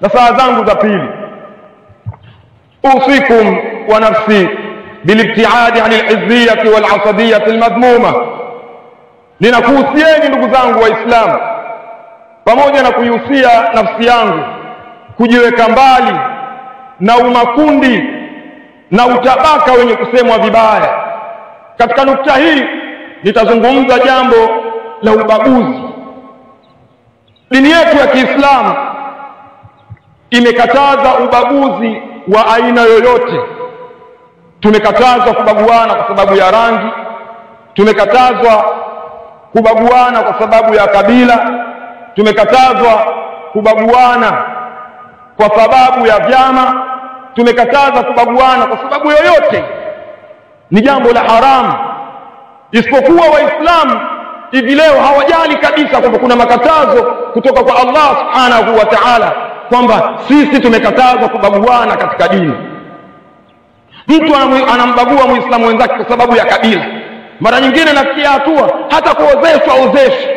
nasaha zangu za pili, usikum wa nafsi bilibtiadi an alhizbiyati walasabiyati almadhmuma. Ninakuhusieni ndugu zangu Waislamu, pamoja na kuihusia nafsi yangu, kujiweka mbali na umakundi na utabaka wenye kusemwa vibaya. Katika nukta hii nitazungumza jambo la ubaguzi. Dini yetu ya Kiislamu imekataza ubaguzi wa aina yoyote. Tumekatazwa kubaguana kwa sababu ya rangi, tumekatazwa kubaguana kwa sababu ya kabila, tumekatazwa kubaguana kwa sababu ya vyama, tumekataza kubaguana kwa sababu yoyote. Ni jambo la haramu, isipokuwa Waislamu hivi leo hawajali kabisa kwamba kuna makatazo kutoka kwa Allah subhanahu wa ta'ala kwamba sisi tumekatazwa kubaguana katika dini. Mtu anambagua Muislamu wenzake kwa sababu ya kabila. Mara nyingine nafikia hatua hata kuozeshwa ozeshi.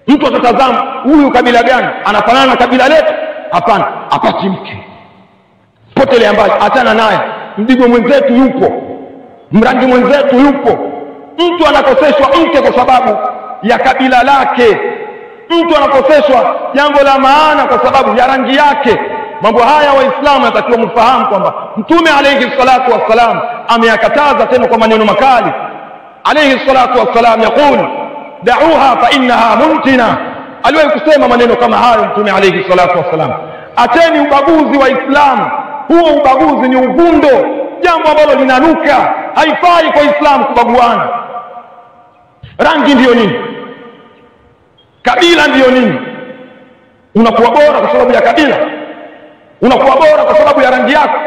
Mtu atatazama huyu kabila gani, anafanana na kabila letu? Hapana, apati mke, potele ambaye atana naye, mdigo mwenzetu yupo, mrangi mwenzetu yupo. Mtu anakoseshwa mke kwa sababu ya kabila lake. Mtu anakoseshwa jambo la maana kwa sababu ya rangi yake. Mambo haya Waislamu natakiwa mfahamu kwamba Mtume alayhi salatu wassalam ameyakataza, tena kwa maneno makali. Alayhi salatu wassalam yaqul da'uha fa innaha muntina. Aliwahi kusema maneno kama hayo Mtume alayhi salatu wassalam, ateni ubaguzi wa Islamu. Huo ubaguzi ni uvundo, jambo ambalo linanuka. Haifai kwa Islamu kubaguana. Rangi ndiyo nini? Kabila ndiyo nini? Unakuwa bora kwa sababu ya kabila? Unakuwa bora kwa sababu ya rangi yako?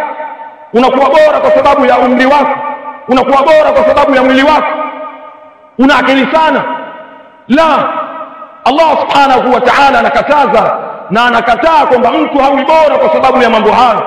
Unakuwa bora kwa sababu ya umri wako? Unakuwa bora kwa sababu ya mwili wako? Una akili sana? La. Allah subhanahu wa ta'ala anakataza na anakataa kwamba mtu hawi bora kwa sababu ya mambo hayo.